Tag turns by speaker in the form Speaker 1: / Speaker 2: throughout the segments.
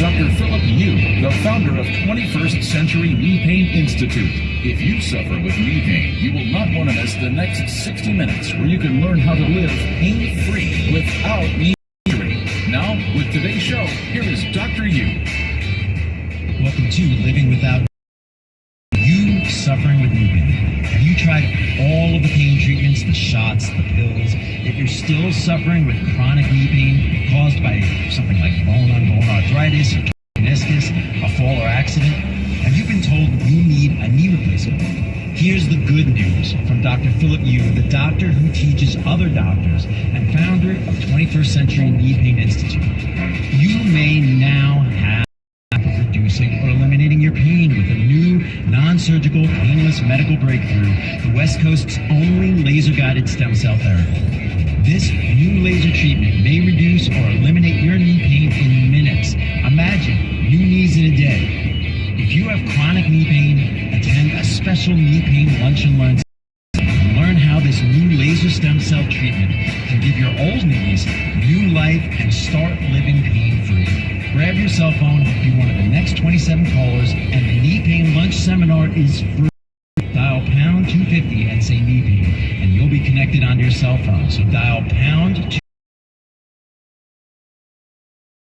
Speaker 1: Dr. Philip Yu, the founder of 21st Century Knee Pain Institute. If you suffer with knee pain, you will not want to miss the next 60 minutes where you can learn how to live pain-free without knee injury. Now, with today's show, here is Dr. Yu.
Speaker 2: Welcome to Living Without You Suffering with Knee Pain. Have you tried all of the pain treatments, the shots, the pills? If you're still suffering with chronic knee pain caused by something like bone-on-bone arthritis or meniscus, a fall or accident, have you been told you need a knee replacement? Here's the good news from Dr. Philip Yu, the doctor who teaches other doctors and founder of 21st Century Knee Pain Institute. You may now have reducing or eliminating your pain with a new non-surgical painless medical breakthrough, the West Coast's only laser-guided stem cell therapy. This new laser treatment may reduce or eliminate your knee pain in minutes. Imagine new knees in a day. If you have chronic knee pain, attend a special knee pain lunch and learn. Learn how this new laser stem cell treatment can give your old knees new life and start living pain-free. Grab your cell phone, be one of the next 27 callers, and the Knee Pain Lunch Seminar is free. Dial pound 250 and say knee pain, and you'll be connected onto your cell phone. So dial pound 250.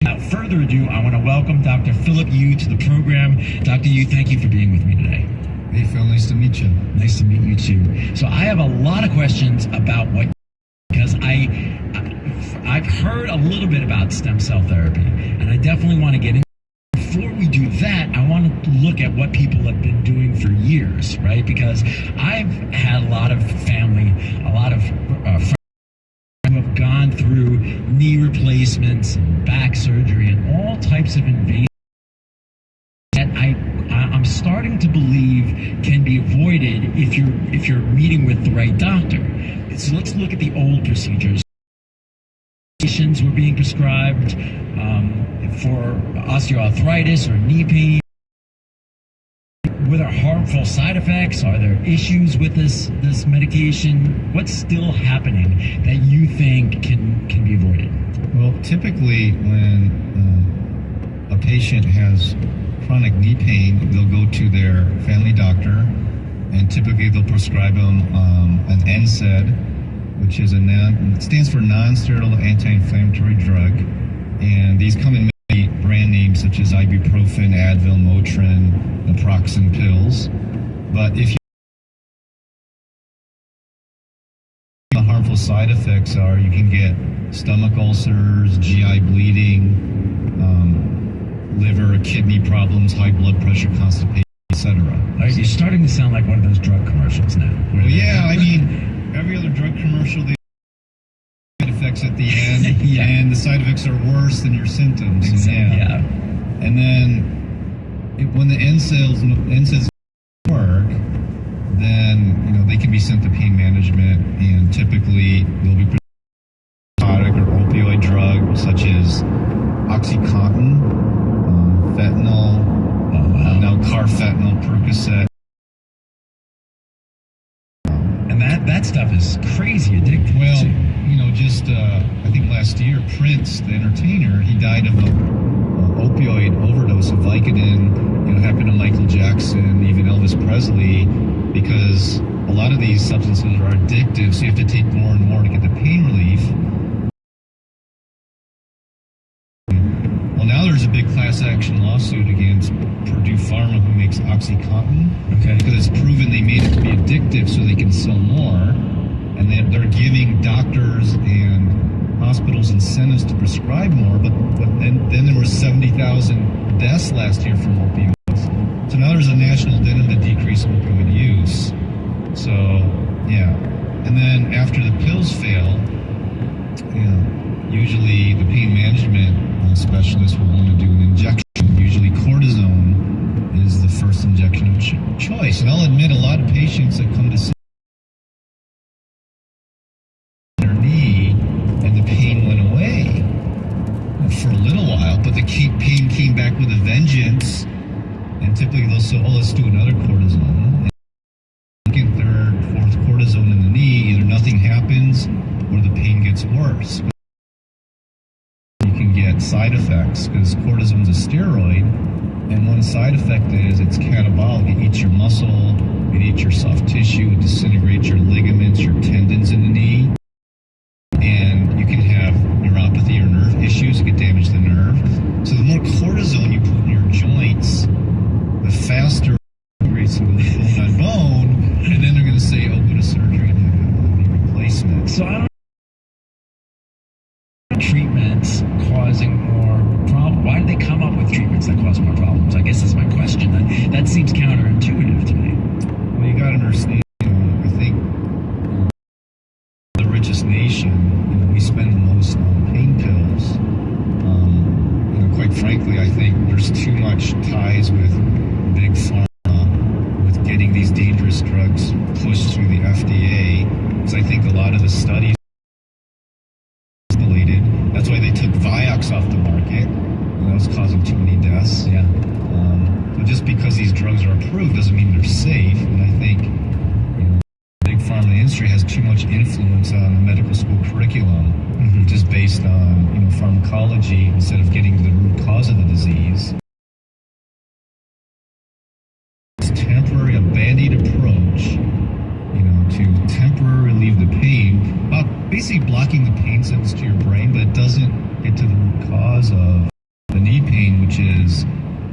Speaker 2: Without further ado, I want to welcome Dr. Philip Yu to the program. Dr. Yu, thank you for being with me today.
Speaker 3: Hey Phil, nice to meet you.
Speaker 2: Nice to meet you too. So I have a lot of questions about what, because I've heard a little bit about stem cell therapy, and I definitely want to get into. Before we do that, I want to look at what people have been doing for years, right? Because I've had a lot of family, a lot of friends who have gone through knee replacements and back surgery and all types of invasive that I'm starting to believe can be avoided if you're meeting with the right doctor. So let's look at the old procedures. Medications were being prescribed for osteoarthritis or knee pain. Were there harmful side effects? Are there issues with this medication? What's still happening that you think can be avoided?
Speaker 3: Well, typically when a patient has chronic knee pain, they'll go to their family doctor, and typically they'll prescribe them an NSAID, which is it stands for non-steroidal anti-inflammatory drug, and these come in many brand names such as ibuprofen, Advil, Motrin, naproxen pills. But if the harmful side effects are, you can get stomach ulcers, GI bleeding, liver, kidney problems, high blood pressure, constipation, etc.
Speaker 2: You're starting to sound like one of those drug commercials now.
Speaker 3: Well, yeah, I mean, every other drug commercial, they side effects at the end,
Speaker 2: yeah.
Speaker 3: And the side effects are worse than your symptoms.
Speaker 2: Exactly. Yeah.
Speaker 3: And then when the NSAIDs work, then they can be sent to pain management, and typically they'll be narcotic or opioid drugs such as OxyContin, fentanyl, now carfentanil, Percocet.
Speaker 2: And that stuff is crazy addictive.
Speaker 3: Well, just I think last year, Prince, the entertainer, he died of an opioid overdose of Vicodin. Happened to Michael Jackson, even Elvis Presley, because a lot of these substances are addictive, so you have to take more and more to get the pain relief. Well, now there's a big class action lawsuit against Purdue Pharma, who makes OxyContin, because it's proven they made it to be addictive so they can sell more, and they're giving doctors and hospitals incentives to prescribe more, but then there were 70,000 deaths last year from opioids. So now there's a national incentive to decrease opioid use. So, yeah. And then after the pills fail, usually the pain management specialist will want to do an injection. Usually cortisone is the first injection of choice. And I'll admit, a lot of patients that come to see their knee and the pain went away for a little while, but the pain came back with a vengeance. And typically they'll say, let's do another cortisone. And second, third, fourth cortisone in the knee, either nothing happens or the pain gets worse. You can get side effects because cortisone is a steroid. side effect is it's catabolic. It eats your muscle, it eats your soft tissue, it disintegrates your ligaments, your tendons in the knee. And you can have neuropathy or nerve issues. It can damage the nerve. So the more cortisone you put in your joints, the faster it rates to go bone on bone. And then they're going to say, oh, go to surgery and have a knee replacement.
Speaker 2: So I don't treatments causing more problems. Why do they come up with treatments that cause more problems? I guess that's my question. That seems counterintuitive to me.
Speaker 3: Well, you got to understand, I think the richest nation, we spend the most on pain pills. Quite frankly, I think there's too much ties with big pharma, with getting these dangerous drugs pushed through the FDA. Because I think a lot of the studies related. That's why they took Vioxx off the market. That was causing too many deaths.
Speaker 2: Yeah.
Speaker 3: But just because these drugs are approved doesn't mean they're safe. And I think big pharma industry has too much influence on the medical school curriculum, which is based on pharmacology instead of getting to the root cause of the disease. It's temporary, a band-aid approach, to temporarily relieve the pain, basically blocking the pain signals to your brain, but it doesn't get to the root cause of the knee pain, which is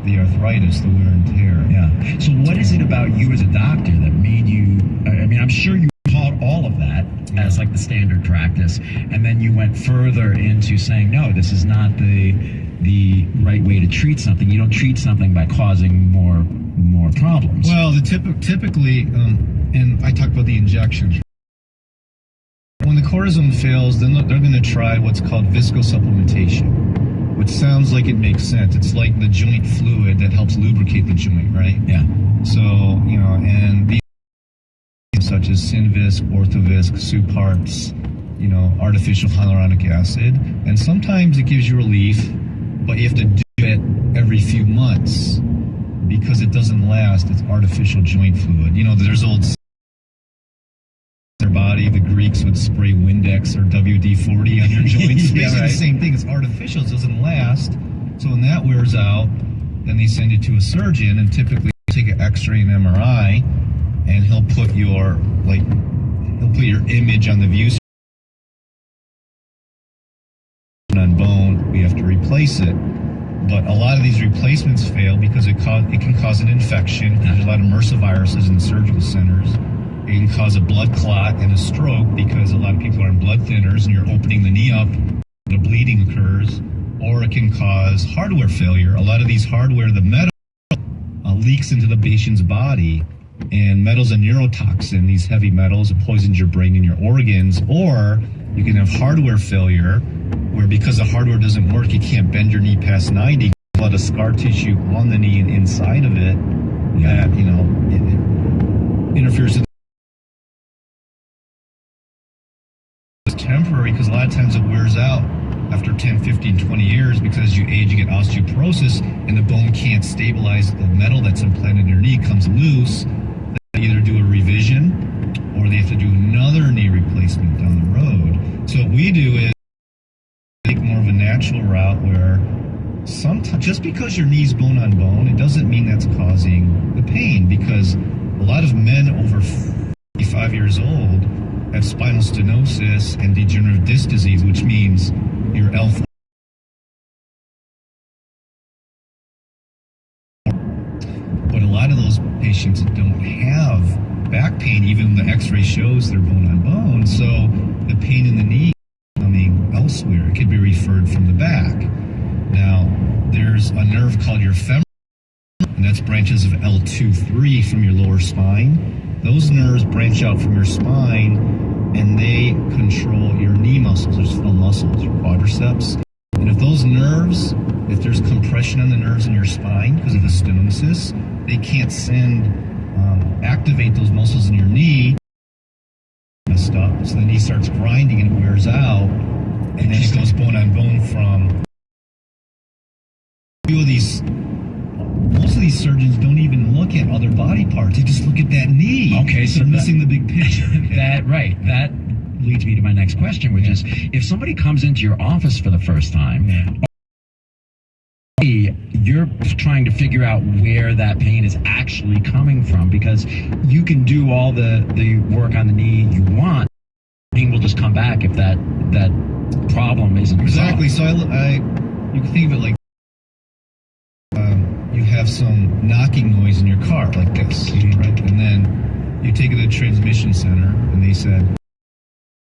Speaker 3: the arthritis, the wear and tear.
Speaker 2: Yeah. So what is it about you as a doctor that made you, I'm sure you taught all of that as like the standard practice, and then you went further into saying, no, this is not the right way to treat something. You don't treat something by causing more problems.
Speaker 3: Well, typically, and I talk about the injections. When the cortisone fails, then they're going to try what's called viscosupplementation, which sounds like it makes sense. It's like the joint fluid that helps lubricate the joint, right?
Speaker 2: Yeah.
Speaker 3: So, and these such as Synvisc, Orthovisc, Suparts, artificial hyaluronic acid, and sometimes it gives you relief, but you have to do it every few months because it doesn't last. It's artificial joint fluid. There's old their body. The Greeks would spray Windex or WD-40 on your joints. It's basically the same thing. It's artificial. It doesn't last. So when that wears out, then they send it to a surgeon, and typically take an X-ray and MRI, and he'll put your image on the view on bone. We have to replace it. But a lot of these replacements fail because it can cause an infection. There's a lot of MRSA viruses in the surgical centers. It can cause a blood clot and a stroke because a lot of people are on blood thinners and you're opening the knee up, the bleeding occurs. Or it can cause hardware failure. A lot of these hardware, the metal leaks into the patient's body, and metal's a neurotoxin. These heavy metals, it poisons your brain and your organs. Or you can have hardware failure, where because the hardware doesn't work, you can't bend your knee past 90. A lot of scar tissue on the knee and inside of it that, it interferes with. It's temporary because a lot of times it wears out after 10, 15, 20 years, because as you age, you get osteoporosis and the bone can't stabilize. The metal that's implanted in your knee comes loose. They either do a revision or they have to do another knee replacement down the road. So what we do is take more of a natural route where sometimes, just because your knee's bone on bone, it doesn't mean that's causing the pain, because a lot of men over 55 years old have spinal stenosis and degenerative disc disease, which means your L4. But a lot of those patients don't have back pain, even when the x-ray shows they're bone on bone. So the pain in the knee coming elsewhere. It could be referred from the back. Now, there's a nerve called your femoral, and that's branches of L2-3 from your lower spine. Those nerves branch out from your spine, and they control your knee muscles. There's full muscles, your quadriceps. And if those nerves, if there's compression on the nerves in your spine because of the stenosis, they can't activate those muscles in your knee. Messed up. So the knee starts grinding and it wears out, and then it goes bone on bone from. Most of these surgeons don't even look at other body parts. They just look at that knee.
Speaker 2: Okay, so
Speaker 3: they're missing the big picture. Okay?
Speaker 2: That leads me to my next question, which is, if somebody comes into your office for the first time, you're you're trying to figure out where that pain is actually coming from, because you can do all the work on the knee you want. Pain will just come back if that problem isn't
Speaker 3: Exactly.
Speaker 2: resolved.
Speaker 3: So you can think of it like you have some knocking noise in your car, like this, right? And then you take it to the transmission center, and they said,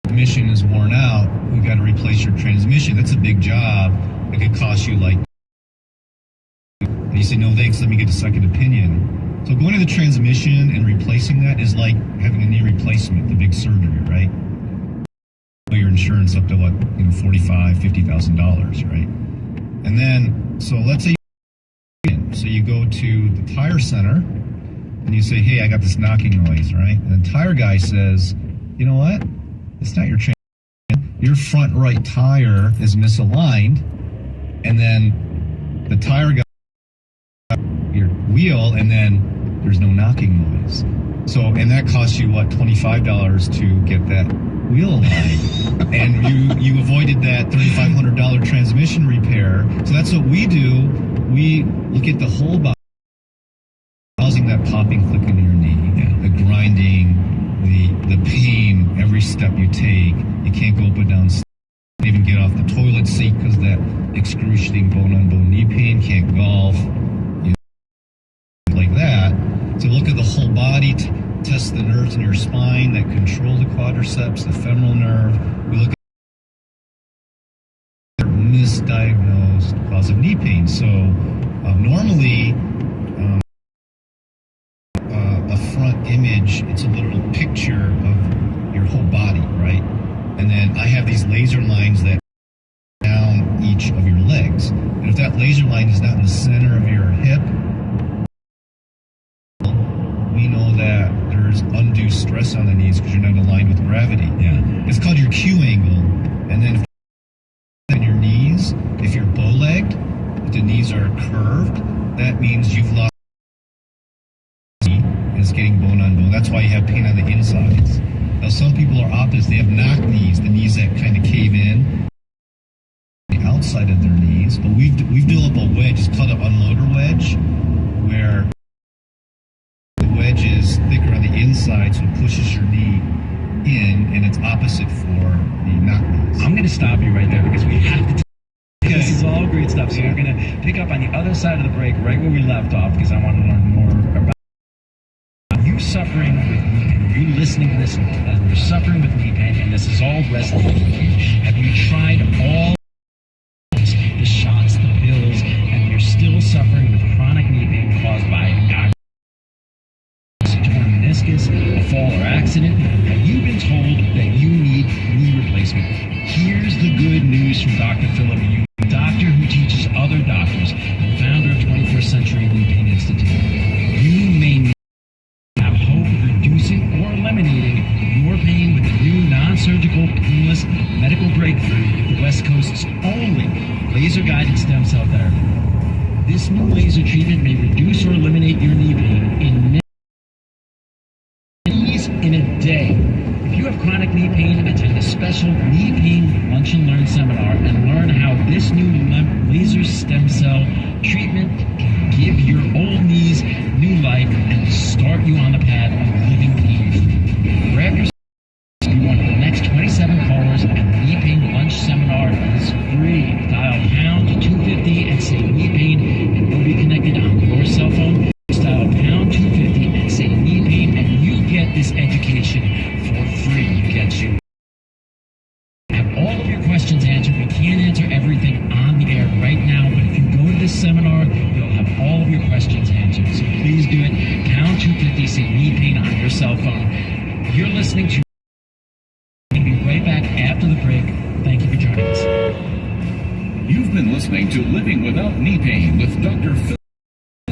Speaker 3: transmission is worn out. We've got to replace your transmission. That's a big job. It could cost you like. And you say, no thanks. Let me get a second opinion. So going to the transmission and replacing that is like having a knee replacement, the big surgery, right? Your insurance up to what, $45,000-$50,000, right? And then, so let's say, so you go to the tire center and you say, hey, I got this knocking noise, right? And the tire guy says, you know what? It's not your transmission. Your front right tire is misaligned, and then the tire guy your wheel, and then there's no knocking noise. So, and that costs you what, $25 to get that wheel aligned, and you avoided that $3,500 transmission repair. So that's what we do. We look at the whole body, causing that popping, clicking in your knee, the grinding, the pain every step you take. You can't go up and down, even get off the toilet seat because of that excruciating bone-on-bone knee pain. Can't golf, like that. So look at the whole body. Test the nerves in your spine that control the quadriceps, the femoral nerve. We look at misdiagnosed cause of knee pain. So normally a front image, it's a literal picture of your whole body, right? And then I have these laser lines that down each of your legs. And if that laser line is not in the center of your hip, we know that there's undue stress on the knees because you're not aligned with gravity.
Speaker 2: Yeah.
Speaker 3: It's called your Q angle. And then in your knees, if you're bow-legged, if the knees are curved, that means you've lost and it's getting bone on bone. That's why you have pain on the insides. Now some people are opposite. They have knock knees, the knees that kind of cave in the outside of their knees. But we've developed a wedge. It's called an unloader wedge, where wedge is thicker on the inside, so it pushes your knee in, and it's opposite for the knock knees.
Speaker 2: I'm going to stop you right there because we have to. This is all great stuff. So we're going to pick up on the other side of the break, right where we left off, because I want to learn more about you suffering with knee pain. You listening to this and you're suffering with knee pain, and this is all resonating with you. Have you tried all the shots, the pills, and you're still suffering with chronic knee pain caused by meniscus, a fall or accident? Have you been told that you need knee replacement? Here's the good news from Dr. Philip Yu, a doctor who teaches other doctors and founder of 21st Century Knee Pain Institute. You may have hope of reducing or eliminating your pain with the new non-surgical, painless medical breakthrough, the West Coast's only laser-guided stem cell therapy. This new laser treatment may reduce or eliminate your knee pain in a day. If you have chronic knee pain, attend a special knee pain lunch and learn seminar and learn how this new laser stem cell treatment can give your old knees new life and start you on the path of living pain-free. Grab your be one of the next 27 callers, and the knee pain lunch seminar is free. Dial pound 250 and say knee pain, and you'll be connected on your cell phone. Just dial pound 250 and say knee pain, and you get this education for free. You get you have all of your questions answered. We can't answer everything on the air right now, but if you go to this seminar, you'll have all of your questions answered. So please do it. Pound 250, say knee pain on your cell phone. You're listening to. We'll be right back after the break. Thank you for joining us.
Speaker 1: You've been listening to Living Without Knee Pain with Dr. Phil,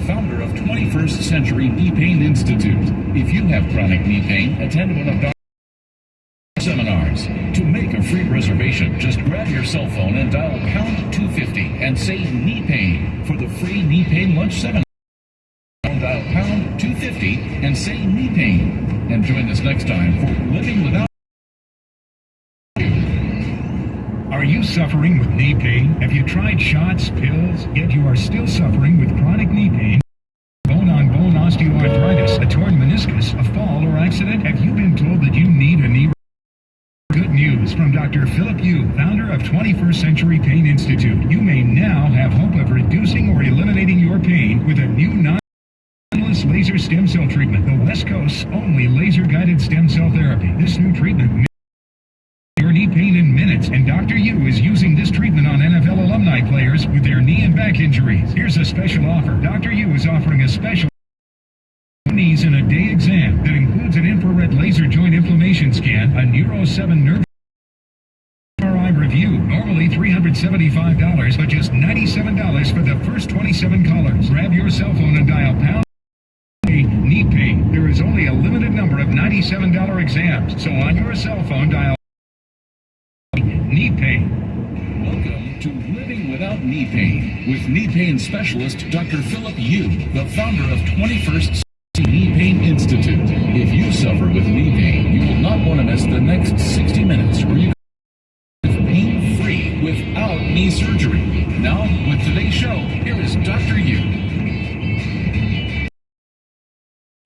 Speaker 1: founder of 21st Century Knee Pain Institute. If you have chronic knee pain, attend one of Dr. seminars. To make a free reservation, just grab your cell phone and dial pound 250 and say knee pain for the free knee pain lunch seminar. Dial pound 250 and say knee pain. And join us next time for Living Without. Are you
Speaker 4: suffering with knee pain? Have you tried shots, pills, yet you are still suffering with chronic knee pain? Bone-on-bone osteoarthritis, a torn meniscus, a fall or accident? Have you been told that you need a knee? Good news from Dr. Philip Yu, founder of 21st Century Pain Institute. You may now have hope of reducing or eliminating your pain with a new non-invasive laser stem cell treatment, the West Coast's only laser-guided stem cell therapy. This new treatment may your knee pain in minutes, and Dr. Yu is using this treatment on NFL alumni players with their knee and back injuries. Here's a special offer. Dr. Yu is offering a special knees in a day exam that includes an infrared laser joint inflammation scan, a Neuro 7 nerve MRI review, normally $375, but just $97 for the first 27 callers. Grab your cell phone and dial pound knee pain. There is only a limited number of $97 exams, so on your cell phone dial knee pain.
Speaker 1: Welcome to Living Without Knee Pain with knee pain specialist Dr. Philip Yu, the founder of 21st Knee Pain Institute. If you suffer with knee pain, you will not want to miss the next 60 minutes where you can live pain-free without knee surgery. Now, with today's show, here is Dr. Yu.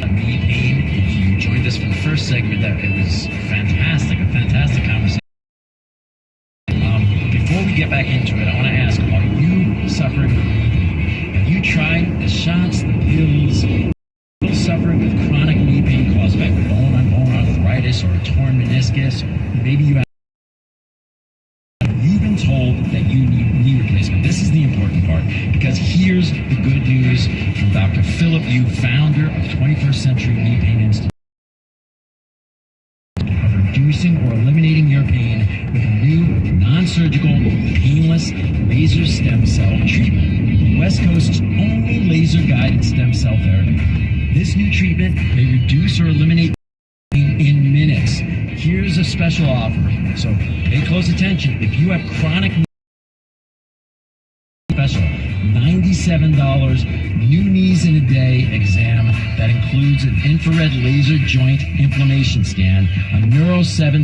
Speaker 2: Knee pain, if you joined us for the first segment, that it was fantastic, a fantastic conversation. Before we get back into it, I want to ask, are you suffering with knee pain? Have you tried the shots, the pills? Suffering with chronic knee pain caused by bone-on-bone arthritis or a torn meniscus, or maybe you have been told that you need knee replacement. This is the important part, because here's the good news from Dr. Philip Yu, founder of 21st Century Knee Pain Institute, of reducing or eliminating your pain with a new non-surgical, painless laser stem cell treatment, West Coast's only laser-guided stem cell therapy. This new treatment may reduce or eliminate pain in minutes. Here's a special offer, so pay close attention. If you have chronic knee special, $97 new knees in a day exam that includes an infrared laser joint inflammation scan, a Neuro 7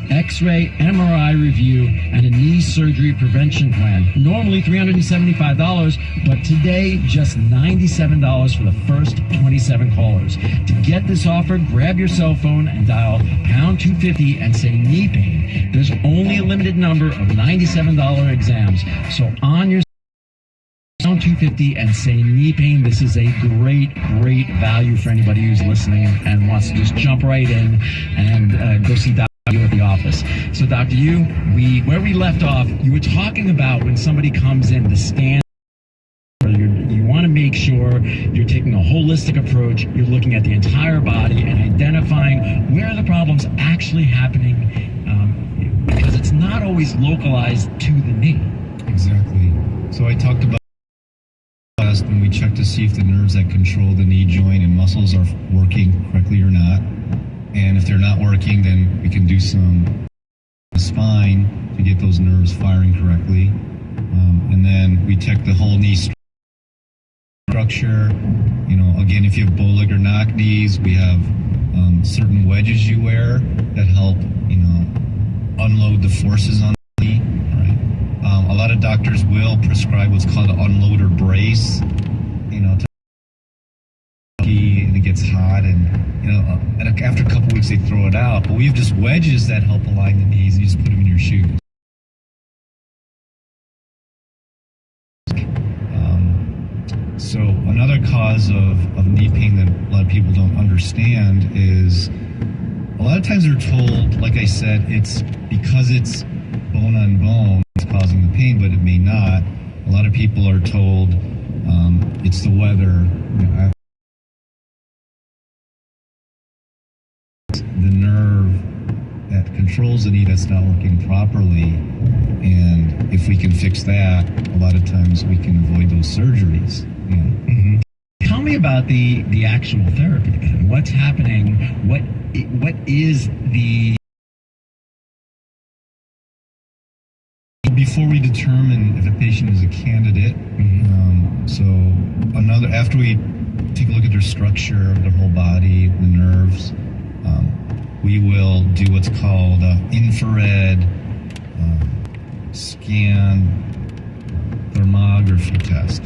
Speaker 2: X-ray, MRI review, and a knee surgery prevention plan. Normally $375, but today just $97 for the first 27 callers. To get this offer, grab your cell phone and dial pound 250 and say knee pain. There's only a limited number of $97 exams, so on your pound 250 and say knee pain. This is a great value for anybody who's listening and wants to just jump right in and go see Dr. Yu at the office. So Dr. Yu, where we left off, you were talking about when somebody comes in, the scan. You want to make sure you're taking a holistic approach. You're looking at the entire body and identifying where the problem's actually happening, because it's not always localized to the knee.
Speaker 3: Exactly. So I talked about when we check to see if the nerves that control the knee joint and muscles are working correctly or not. And if they're not working, then we can do some spine to get those nerves firing correctly. And then we check the whole knee structure. You know, again, if you have bow leg or knock knees, we have certain wedges you wear that help, unload the forces on the knee. Right? A lot of doctors will prescribe what's called an unloader brace, and it gets hot, and after a couple weeks they throw it out. But we have just wedges that help align the knees, and you just put them in your shoes. So another cause of knee pain that a lot of people don't understand is a lot of times they're told, like I said, it's because it's bone on bone, it's causing the pain, but it may not. A lot of people are told it's the weather. The nerve that controls the knee that's not working properly, and if we can fix that, a lot of times we can avoid those surgeries.
Speaker 2: Mm-hmm. Tell me about the actual therapy then. What's happening? What is the...
Speaker 3: Before we determine if a patient is a candidate, after we take a look at their structure, their whole body, the nerves, we will do what's called infrared scan thermography test.